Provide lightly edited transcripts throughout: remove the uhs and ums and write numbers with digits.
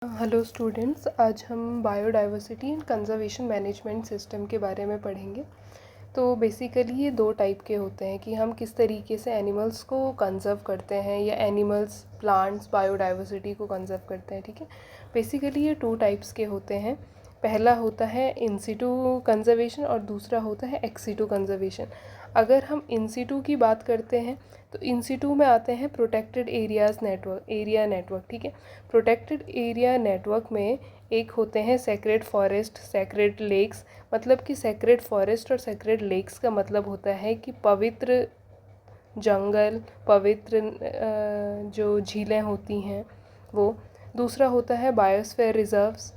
Hello students, आज हम biodiversity and conservation management system के बारे में पढ़ेंगे। तो बेसिकली ये दो टाइप के होते हैं कि हम किस तरीके से एनिमल्स को कंजर्व करते हैं या एनिमल्स प्लांट्स बायोडाइवर्सिटी को कंजर्व करते हैं। ठीक है, बेसिकली ये टू टाइप्स के होते हैं। पहला होता है इन सिटू कंजर्वेशन और दूसरा होता है एक्स सिटू कंजर्वेशन। अगर हम इन सिटू की बात करते हैं तो इन सिटू में आते हैं प्रोटेक्टेड एरियाज़ एरिया नेटवर्क। ठीक है, प्रोटेक्टेड एरिया नेटवर्क में एक होते हैं सेक्रेड फॉरेस्ट, सेक्रेड लेक्स। मतलब कि सेक्रेड फॉरेस्ट और सेक्रेड लेक्स का मतलब होता है कि पवित्र जंगल, पवित्र जो झीलें होती हैं वो। दूसरा होता है बायोस्फीयर रिजर्व्स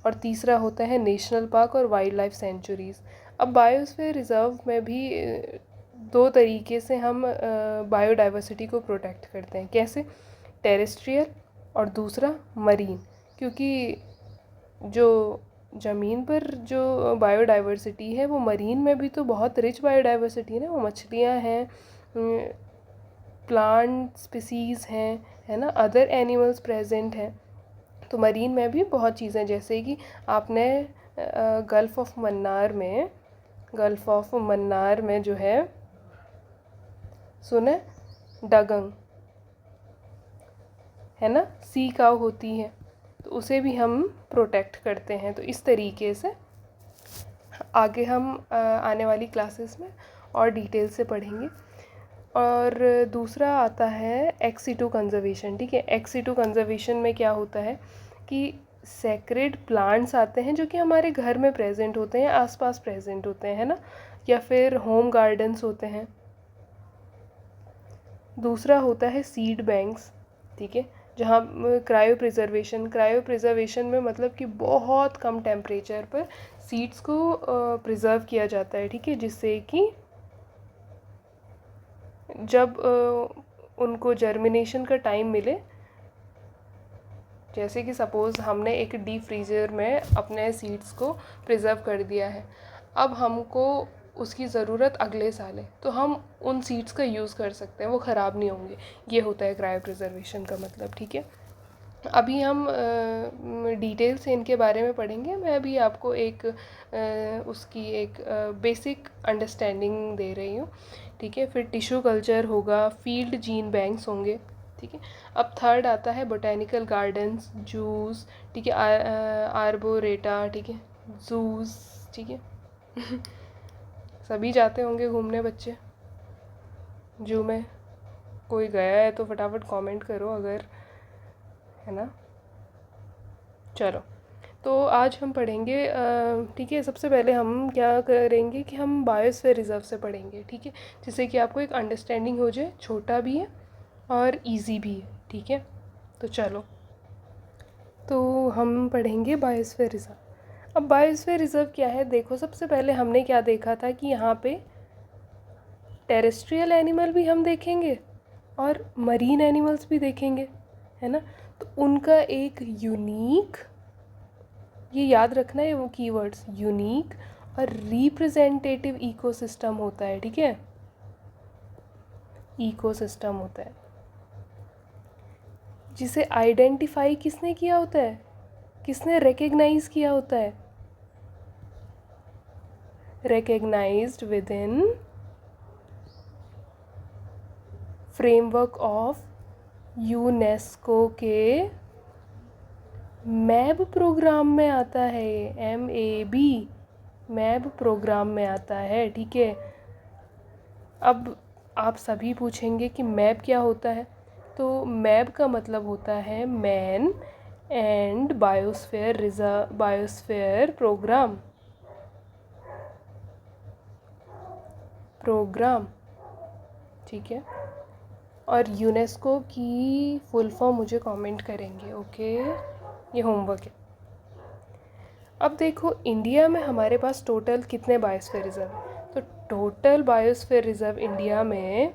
और तीसरा होता है नेशनल पार्क और वाइल्ड लाइफ सेंचुरीज़। अब बायोस्फीयर रिजर्व में भी दो तरीके से हम बायोडाइवर्सिटी को प्रोटेक्ट करते हैं। कैसे? टेरेस्ट्रियल और दूसरा मरीन। क्योंकि जो ज़मीन पर जो बायोडाइवर्सिटी है वो मरीन में भी तो बहुत रिच बायोडाइवर्सिटी है ना। वो मछलियाँ हैं, प्लांट स्पीसीज़ हैं, है ना, अदर एनिमल्स प्रेजेंट हैं। तो मरीन में भी बहुत चीज़ें, जैसे कि आपने गल्फ़ ऑफ मन्नार में जो है सुने, डगंग है ना, सी काव होती है, तो उसे भी हम प्रोटेक्ट करते हैं। तो इस तरीके से आगे हम आने वाली क्लासेस में और डिटेल से पढ़ेंगे। और दूसरा आता है एक्स सिटू कंजर्वेशन। ठीक है, एक्स सिटू कंजर्वेशन में क्या होता है कि सेक्रेड प्लांट्स आते हैं जो कि हमारे घर में प्रेजेंट होते हैं, आसपास प्रेजेंट होते हैं, है ना, या फिर होम गार्डन्स होते हैं। दूसरा होता है सीड बैंक्स। ठीक है, जहाँ क्रायो प्रिजर्वेशन में मतलब कि बहुत कम टेम्परेचर पर सीड्स को प्रिजर्व किया जाता है। ठीक है, जिससे कि जब उनको जर्मिनेशन का टाइम मिले, जैसे कि सपोज़ हमने एक डीप फ्रीज़र में अपने सीड्स को प्रिजर्व कर दिया है, अब हमको उसकी ज़रूरत अगले साल है, तो हम उन सीड्स का यूज़ कर सकते हैं, वो ख़राब नहीं होंगे। ये होता है क्रायो प्रिजर्वेशन का मतलब। ठीक है, अभी हम डिटेल से इनके बारे में पढ़ेंगे। मैं अभी आपको एक उसकी एक बेसिक अंडरस्टैंडिंग दे रही हूँ। ठीक है, फिर टिश्यू कल्चर होगा, फील्ड जीन बैंक्स होंगे। ठीक है, अब थर्ड आता है बोटेनिकल गार्डन्स, जूस। ठीक है, आर्बोरेटा। ठीक है, जूस। ठीक है सभी जाते होंगे घूमने बच्चे जू में। कोई गया है तो फटाफट कमेंट करो अगर, है ना। चलो, तो आज हम पढ़ेंगे। ठीक है, सबसे पहले हम क्या करेंगे कि हम बायोस्फीयर रिजर्व से पढ़ेंगे। ठीक है, जिससे कि आपको एक अंडरस्टैंडिंग हो जाए, छोटा भी है और इजी भी है। ठीक है, तो चलो, तो हम पढ़ेंगे बायोस्फीयर रिजर्व। अब बायोस्फीयर रिजर्व क्या है, देखो सबसे पहले हमने क्या देखा था कि यहाँ पे टेरेस्ट्रियल एनिमल भी हम देखेंगे और मरीन एनिमल्स भी देखेंगे, है ना। तो उनका एक यूनिक, ये याद रखना है वो कीवर्ड्स, यूनिक और रिप्रेजेंटेटिव इकोसिस्टम होता है। ठीक है, इकोसिस्टम होता है जिसे आइडेंटिफाई किसने किया होता है, किसने रिकग्नाइज किया होता है, recognized within framework of UNESCO के मैब प्रोग्राम में आता है। MAB मैब प्रोग्राम में आता है। ठीक है, अब आप सभी पूछेंगे कि मैब क्या होता है, तो मैब का मतलब होता है मैन एंड बायोस्फीयर प्रोग्राम। ठीक है, और यूनेस्को की फुल फॉर्म मुझे कमेंट करेंगे। ओके, ये होमवर्क है। अब देखो, इंडिया में हमारे पास टोटल कितने बायोस्फीयर रिजर्व हैं, तो टोटल बायोस्फीयर रिजर्व इंडिया में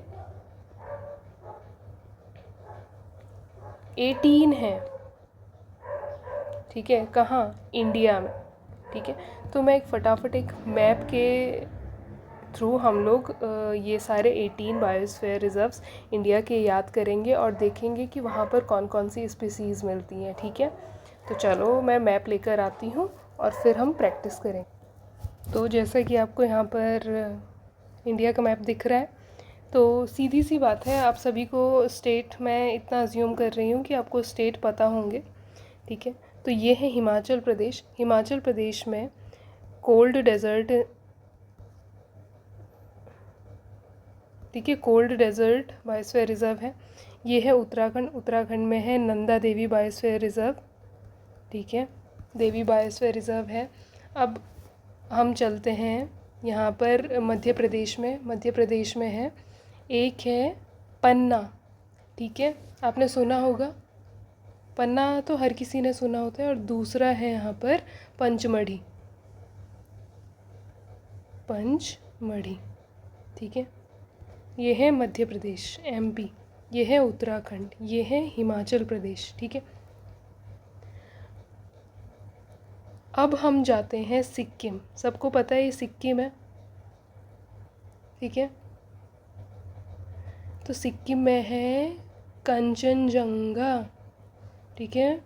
18 हैं। ठीक है, कहाँ? इंडिया में। ठीक है, तो मैं एक फटाफट एक मैप के थ्रू हम लोग ये सारे 18 बायोस्फीयर रिजर्व्स इंडिया के याद करेंगे और देखेंगे कि वहाँ पर कौन कौन सी स्पीसीज़ मिलती हैं। ठीक है, तो चलो मैं मैप लेकर आती हूँ और फिर हम प्रैक्टिस करें। तो जैसा कि आपको यहाँ पर इंडिया का मैप दिख रहा है, तो सीधी सी बात है, आप सभी को स्टेट मैं इतना अज्यूम कर रही हूँ कि आपको स्टेट पता होंगे, ठीक है। तो ये है हिमाचल प्रदेश। हिमाचल प्रदेश में कोल्ड डेजर्ट, ठीक है, कोल्ड डेजर्ट बायोस्फीयर रिज़र्व है। ये है उत्तराखंड। उत्तराखंड में है नंदा देवी बायोस्फीयर रिज़र्व, ठीक है, देवी बायोस्फीयर रिज़र्व है। अब हम चलते हैं यहाँ पर मध्य प्रदेश में। मध्य प्रदेश में है, एक है पन्ना, ठीक है, आपने सुना होगा, पन्ना तो हर किसी ने सुना होता है। और दूसरा है यहाँ पर पंचमढ़ी, पंचमढ़ी, ठीक है। ये है मध्य प्रदेश एमपी, ये है उत्तराखंड, ये है हिमाचल प्रदेश, ठीक है। अब हम जाते हैं सिक्किम। सबको पता है ये सिक्किम है, ठीक है। तो सिक्किम में है कंचनजंगा, ठीक है,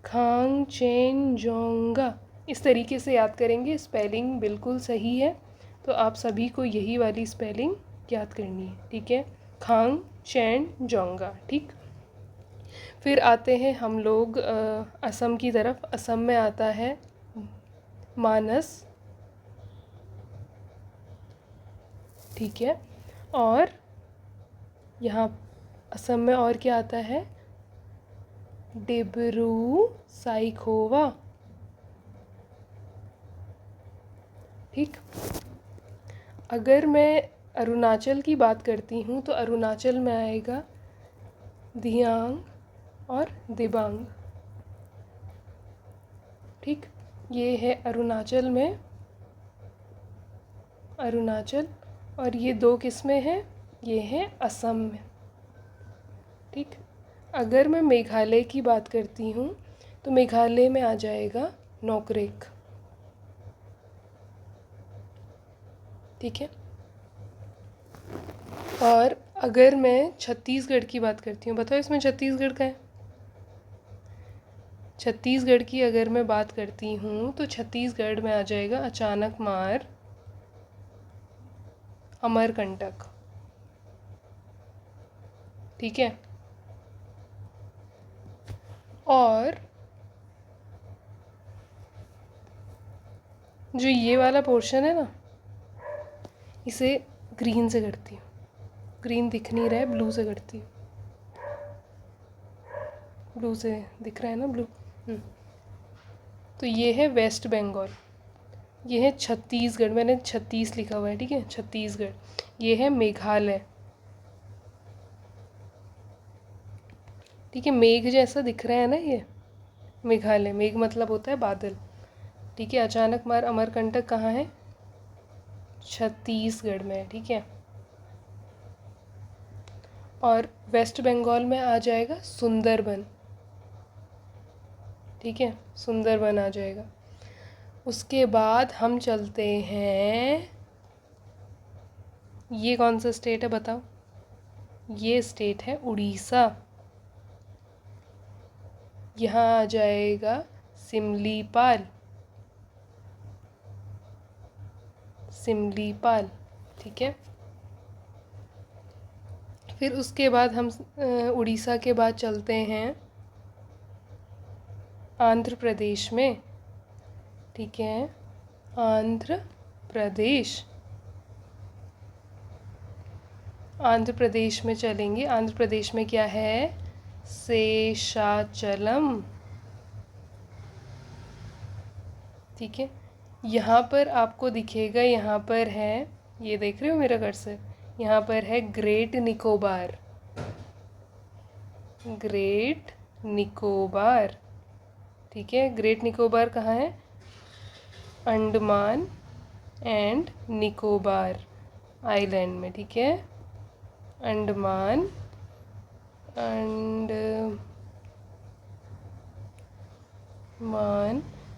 खांगचेनजोंगा। इस तरीके से याद करेंगे, स्पेलिंग बिल्कुल सही है। तो आप सभी को यही वाली स्पेलिंग याद करनी है, ठीक है, खांगचेनजोंगा, ठीक। फिर आते हैं हम लोग असम की तरफ। असम में आता है मानस, ठीक है। और यहाँ असम में और क्या आता है, डिब्रू साइखोवा, ठीक। अगर मैं अरुणाचल की बात करती हूँ तो अरुणाचल में आएगा दियांग और दिबांग, ठीक। ये है अरुणाचल में, अरुणाचल। और ये दो किस्में हैं, ये हैं असम में, ठीक। अगर मैं मेघालय की बात करती हूँ तो मेघालय में आ जाएगा नोकरेक, ठीक है। और अगर मैं छत्तीसगढ़ की बात करती हूँ, बताओ इसमें छत्तीसगढ़ का है। छत्तीसगढ़ की अगर मैं बात करती हूँ तो छत्तीसगढ़ में आ जाएगा अचानक मार, अमरकंटक, ठीक है। और जो ये वाला पोर्शन है ना, इसे ग्रीन से करती हूँ, ग्रीन दिख नहीं रहा है, ब्लू से करती हूँ, ब्लू से दिख रहा है ना, ब्लू। तो ये है वेस्ट बंगाल, ये है छत्तीसगढ़, मैंने 36 लिखा हुआ है, ठीक है, छत्तीसगढ़। ये है मेघालय, ठीक है, मेघ जैसा दिख रहा है ना ये मेघालय, मेघ मतलब होता है बादल, ठीक है। अचानक मार अमरकंटक कहाँ है, छत्तीसगढ़ में है, ठीक है। और वेस्ट बंगाल में आ जाएगा सुंदरबन, ठीक है, सुंदरबन आ जाएगा। उसके बाद हम चलते हैं, ये कौन सा स्टेट है बताओ, ये स्टेट है उड़ीसा। यहाँ आ जाएगा सिमलीपाल, सिमलीपाल, ठीक है। फिर उसके बाद हम उड़ीसा के बाद चलते हैं आंध्र प्रदेश में, ठीक है, आंध्र प्रदेश। आंध्र प्रदेश में चलेंगे, आंध्र प्रदेश में क्या है, शेषाचलम, ठीक है। यहाँ पर आपको दिखेगा, यहाँ पर है, ये देख रहे हो मेरा कर्सर, यहाँ पर है ग्रेट निकोबार, ग्रेट निकोबार, ठीक है। ग्रेट निकोबार कहाँ है, अंडमान एंड निकोबार आइलैंड में, ठीक है, अंडमान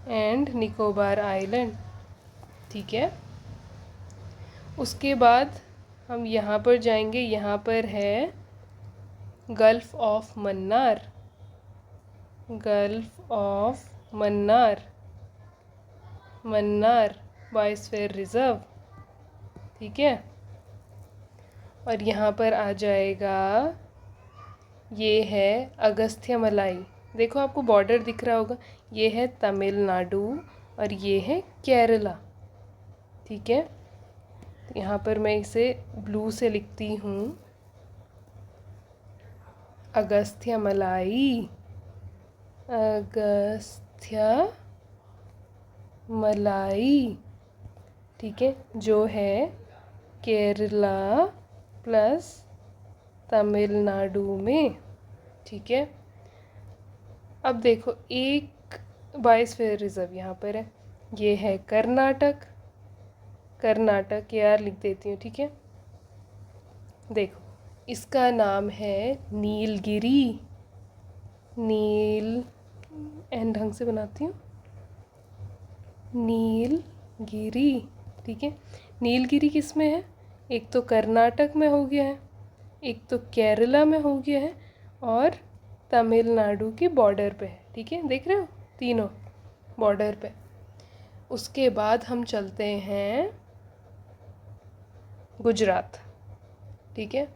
एंड निकोबार आइलैंड, ठीक है। उसके बाद हम यहाँ पर जाएंगे, यहाँ पर है gulf of Mannar, gulf of Mannar, Mannar biosphere reserve, ठीक है। और यहाँ पर आ जाएगा, ये है अगस्त्यमलाई। देखो आपको बॉर्डर दिख रहा होगा, ये है तमिलनाडु और ये है केरला, ठीक है। तो यहाँ पर मैं इसे ब्लू से लिखती हूँ, अगस्त्यमलाई, अगस्त्यमलाई, ठीक है, जो है केरला प्लस तमिलनाडु में, ठीक है। अब देखो एक बायोस्फीयर रिजर्व यहाँ पर है, ये है कर्नाटक, कर्नाटक यार लिख देती हूँ, ठीक है। देखो इसका नाम है नीलगिरी, नील एन ढंग से बनाती हूँ, नीलगिरी, ठीक है। नीलगिरी किस में है, एक तो कर्नाटक में हो गया है, एक तो केरला में हो गया है और तमिलनाडु के बॉर्डर पे है, ठीक है। देख रहे हो तीनों बॉर्डर पे। उसके बाद हम चलते हैं गुजरात, ठीक है।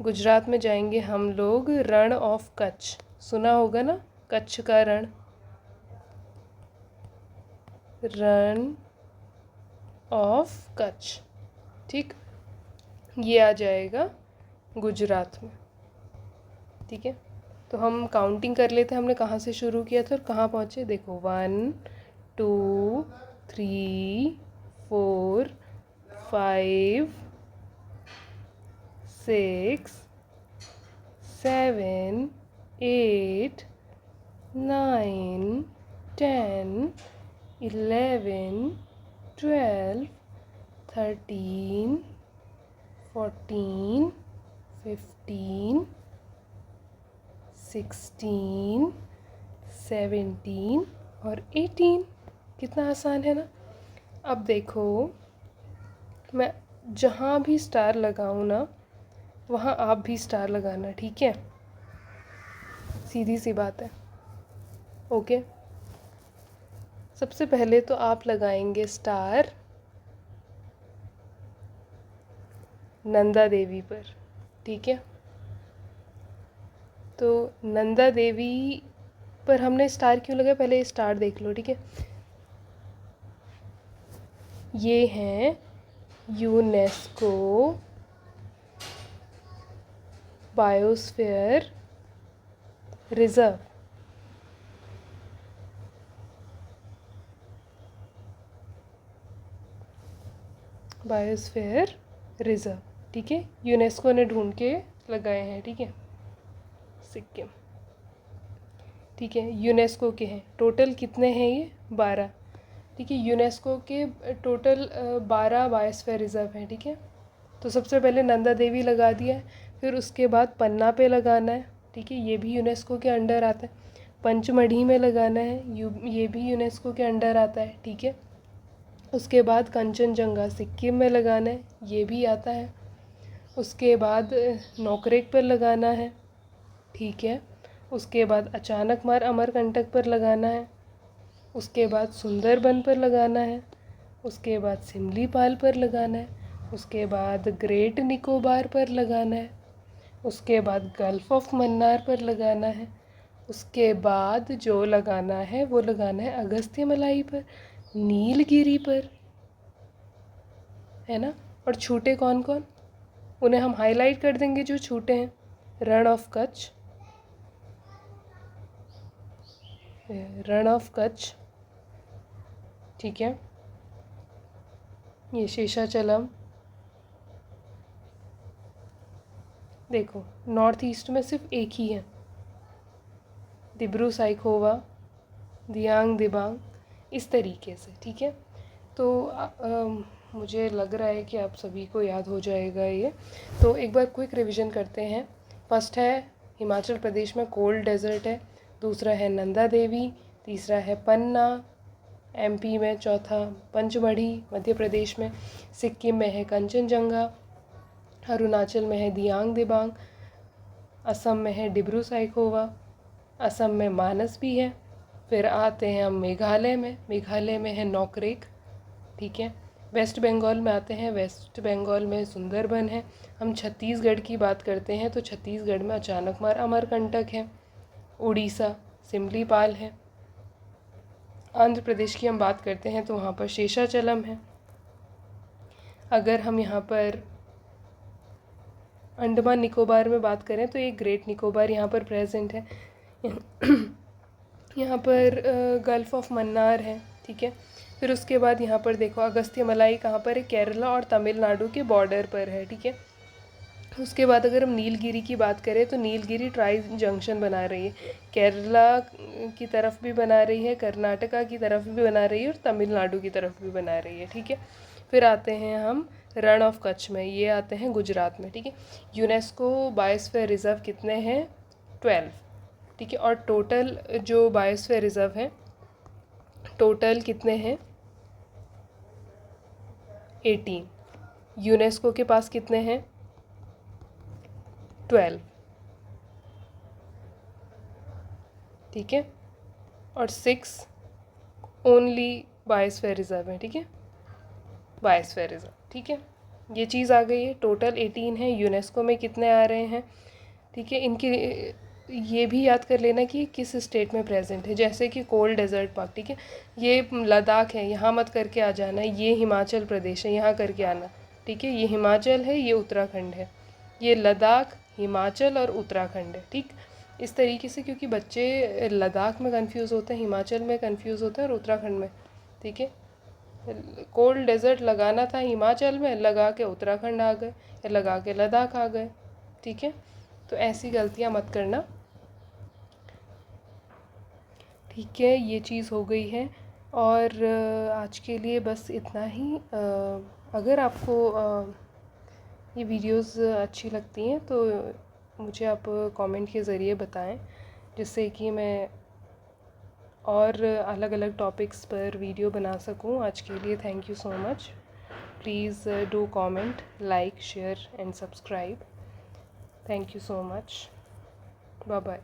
गुजरात में जाएंगे हम लोग, रण ऑफ कच्छ, सुना होगा ना, कच्छ का रण, रण ऑफ कच्छ, ठीक, ये आ जाएगा गुजरात में, ठीक है। तो हम काउंटिंग कर लेते हैं, हमने कहाँ से शुरू किया था और कहाँ पहुँचे। देखो 1 2 3 4 5 6 7 8 9 10 11 12 13 14 15 16 17 और 18। कितना आसान है ना। अब देखो मैं जहाँ भी स्टार लगाऊँ ना, वहाँ आप भी स्टार लगाना, ठीक है, सीधी सी बात है, ओके। सबसे पहले तो आप लगाएंगे स्टार नंदा देवी पर, ठीक है। तो नंदा देवी पर हमने स्टार क्यों लगाया, पहले स्टार देख लो, ठीक है। ये हैं UNESCO biosphere reserve, biosphere reserve, ठीक है। यूनेस्को ने ढूंढ के लगाए हैं, ठीक है, सिक्किम, ठीक है। यूनेस्को के हैं, टोटल कितने हैं ये 12, ठीक है। यूनेस्को के टोटल 12 बायोस्फीयर रिजर्व हैं, ठीक है। तो सबसे पहले नंदा देवी लगा दिया है, फिर उसके बाद पन्ना पे लगाना है, ठीक है, ये भी यूनेस्को के अंडर आता है। पंचमढ़ी में लगाना है, ये भी यूनेस्को के अंडर आता है, ठीक है। उसके बाद कंचनजंगा सिक्किम में लगाना है, ये भी आता है। उसके बाद नोकरेक पर लगाना है, ठीक है। उसके बाद अचानकमार अमरकंटक पर लगाना है। उसके बाद सुंदरबन पर लगाना है। उसके बाद सिमलीपाल पर लगाना है। उसके बाद ग्रेट निकोबार पर लगाना है। उसके बाद गल्फ ऑफ मन्नार पर लगाना है। उसके बाद जो लगाना है वो लगाना है अगस्त्यमलाई पर, नीलगिरी पर, है ना। और छूटे कौन कौन, उन्हें हम हाईलाइट कर देंगे जो छूटे हैं। रण of Kutch, Rann of Kutch, ठीक है। ये शेषाचलम, देखो नॉर्थ ईस्ट में सिर्फ एक ही है, दिब्रू साइखोवा, दियांग दिबांग, इस तरीके से, ठीक है। तो मुझे लग रहा है कि आप सभी को याद हो जाएगा ये। तो एक बार क्विक रिवीजन करते हैं। फर्स्ट है हिमाचल प्रदेश में कोल्ड डेजर्ट है, दूसरा है नंदा देवी, तीसरा है पन्ना एमपी में, चौथा पंचमढ़ी मध्य प्रदेश में, सिक्किम में है कंचनजंगा, अरुणाचल में है दियांग दिबांग, असम में है डिब्रू साइखोवा, असम में मानस भी है। फिर आते हैं हम मेघालय में है नोकरेक, ठीक है। वेस्ट बंगाल में आते हैं, वेस्ट बंगाल में सुंदरबन है। हम छत्तीसगढ़ की बात करते हैं तो छत्तीसगढ़ में अचानकमार अमरकंटक है। उड़ीसा सिमलीपाल है। आंध्र प्रदेश की हम बात करते हैं तो वहाँ पर शेषाचलम है। अगर हम यहाँ पर अंडमान निकोबार में बात करें तो एक ग्रेट निकोबार यहाँ पर प्रेजेंट है। यहाँ पर गल्फ़ ऑफ मन्नार है, ठीक है। फिर उसके बाद यहाँ पर देखो अगस्त्य मलाई कहाँ पर है, केरला और तमिलनाडु के बॉर्डर पर है, ठीक है। उसके बाद अगर हम नीलगिरी की बात करें तो नीलगिरी ट्राई जंक्शन बना रही है, केरला की तरफ भी बना रही है, कर्नाटका की तरफ भी बना रही है और तमिलनाडु की तरफ भी बना रही है, ठीक है। फिर आते हैं हम रण ऑफ कच्छ में, ये आते हैं गुजरात में, ठीक है। यूनेस्को बायोस्फीयर रिजर्व कितने हैं, 12, ठीक है। और टोटल जो बायोस्फीयर रिजर्व है टोटल कितने हैं, 18। यूनेस्को के पास कितने हैं, 12, ठीक है। और 6 ओनली बायोस्फीयर रिजर्व है, ठीक है, बायोस्फीयर रिजर्व, ठीक है। ये चीज़ आ गई है। टोटल 18 है, यूनेस्को में कितने आ रहे हैं, ठीक है। इनकी ये भी याद कर लेना कि किस स्टेट में प्रेजेंट है, जैसे कि कोल्ड डेजर्ट पार्क, ठीक है, ये लद्दाख है, यहाँ मत करके आ जाना। ये हिमाचल प्रदेश है, यहाँ करके आना, ठीक है। ये हिमाचल है, ये उत्तराखंड है। ये लद्दाख, हिमाचल और उत्तराखंड है, ठीक। इस तरीके से, क्योंकि बच्चे लद्दाख में कंफ्यूज होते हैं, हिमाचल में कंफ्यूज होते हैं और उत्तराखंड में, ठीक है। कोल्ड डेजर्ट लगाना था हिमाचल में, लगा के उत्तराखंड आ गए, या लगा के लद्दाख आ गए, ठीक है। तो ऐसी गलतियाँ मत करना, ठीक है। ये चीज़ हो गई है। और आज के लिए बस इतना ही। अगर आपको ये वीडियोस अच्छी लगती हैं तो मुझे आप कमेंट के ज़रिए बताएं, जिससे कि मैं और अलग अलग टॉपिक्स पर वीडियो बना सकूं। आज के लिए thank you so much. Please do comment, like, share and subscribe. Thank you so much. Bye bye.